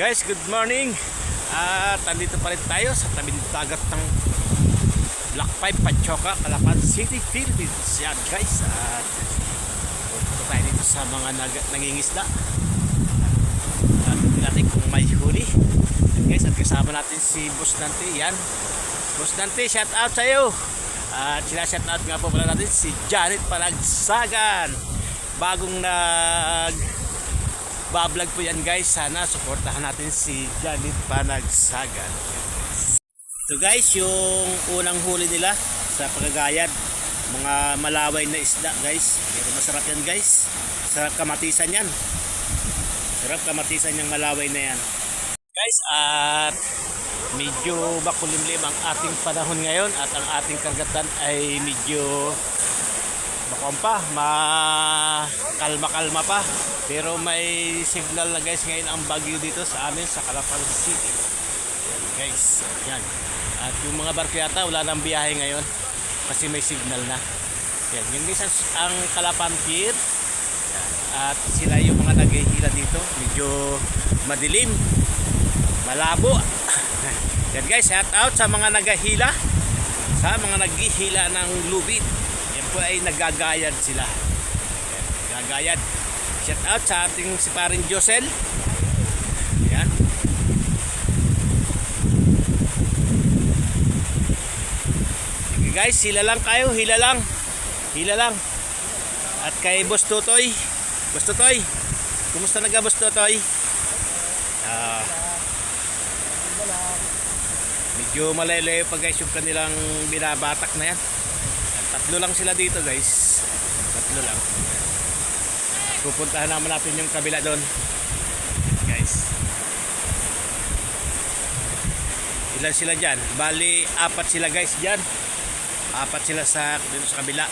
Guys, good morning. At andito pa rin tayo sa tabing dagat ng Black 5 Pachoca, Calapan City, Philippines. Yan guys. At pupunta tayo dito sa mga nangingisda. At natin kung may huli. Yan guys, at kasama natin si Boss Dante. Yan. Boss Dante, shout out sa iyo. At sila shout out nga po pala natin si Janet Panagsagan. Bagong bablog po yan guys. Sana suportahan natin si Janet Panagsagan. Ito guys, yung unang huli nila sa pagagayad. Mga malaway na isda guys. Pero masarap yan guys. Sarap kamatisan yan. Sarap kamatisan yung malaway na yan guys. At medyo makulimlim ang ating panahon ngayon. At ang ating karagatan ay medyo kalma-kalma pa. Pero may signal na guys ngayon ang bagyo dito sa amin sa Calapan City. Yan guys. Yan. At yung mga barko yata wala nang biyahe ngayon kasi may signal na. Yan. Yung guys ang Calapan Pier. Yan. At sila yung mga naghihila dito. Medyo madilim. Malabo. Yan guys. Shout out sa mga naghihila. Sa mga naghihila ng lubid. Yan po ay nagagayad sila. Yan. Nagagayad. Shout out sa ating si paring Josel. Yan. Sige guys, hila lang kayo, hila lang. Hila lang. At kay Boss Totoy. Boss Totoy. Kumusta na ka Boss Totoy? Medyo malayo pa guys yung kanilang binabatak na yan. Tatlo lang sila dito guys. Tatlo lang. Pupuntahan naman natin yung kabila doon guys. Ilan sila dyan? Bali 4 sila guys dyan. 4 sila dito sa kabila.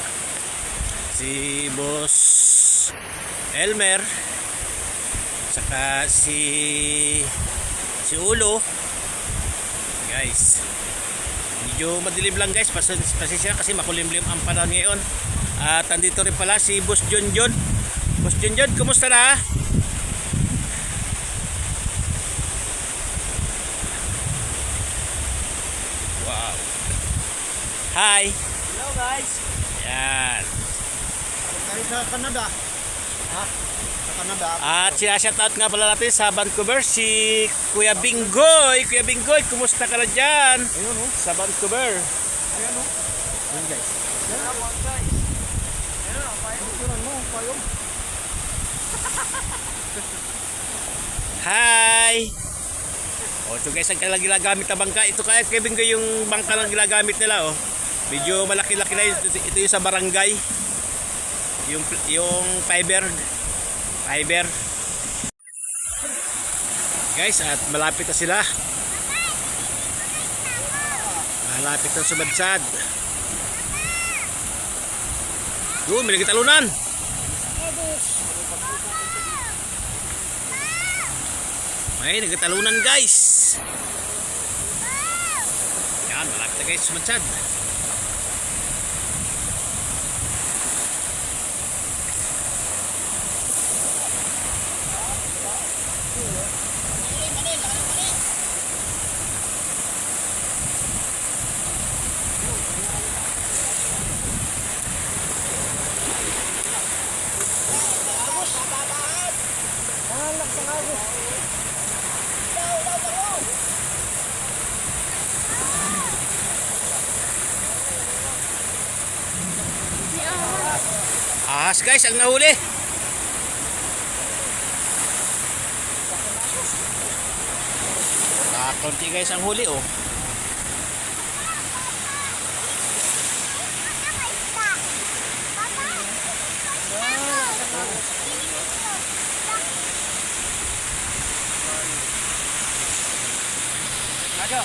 Si Boss Elmer, saka si Ulo guys. Medyo madilim lang guys. Pasensya kasi makulimlim ang panahon ngayon. At andito rin pala si Boss John. Boss John, kumusta na? Wow. Hi. Hello guys. Yan. Tayo sa Canada. Ha? Sa Canada. At sinashoutout nga pala natin sa Vancouver si Kuya Binggoy. Kuya Binggoy, kumusta ka na dyan? Ayun oh. Sa Vancouver. Ayan oh. Ayun guys. Ayan oh guys. Ayan oh, payong mo, payong. Hi. O ito guys ang kailang ginagamit na bangka. Ito kaya Kuya Binggoy yung bangka lang ginagamit nila oh. Medyo malaki-laki na ito yung sa barangay. Yung fiber guys. At malapit na sila. Malapit na sumadsad. Doon may nagtalunan. May nagtalunan guys. Yan, malapit na guys sumadsad. Ahas guys ang nahuli. Konti guys ang huli oh. Ayo.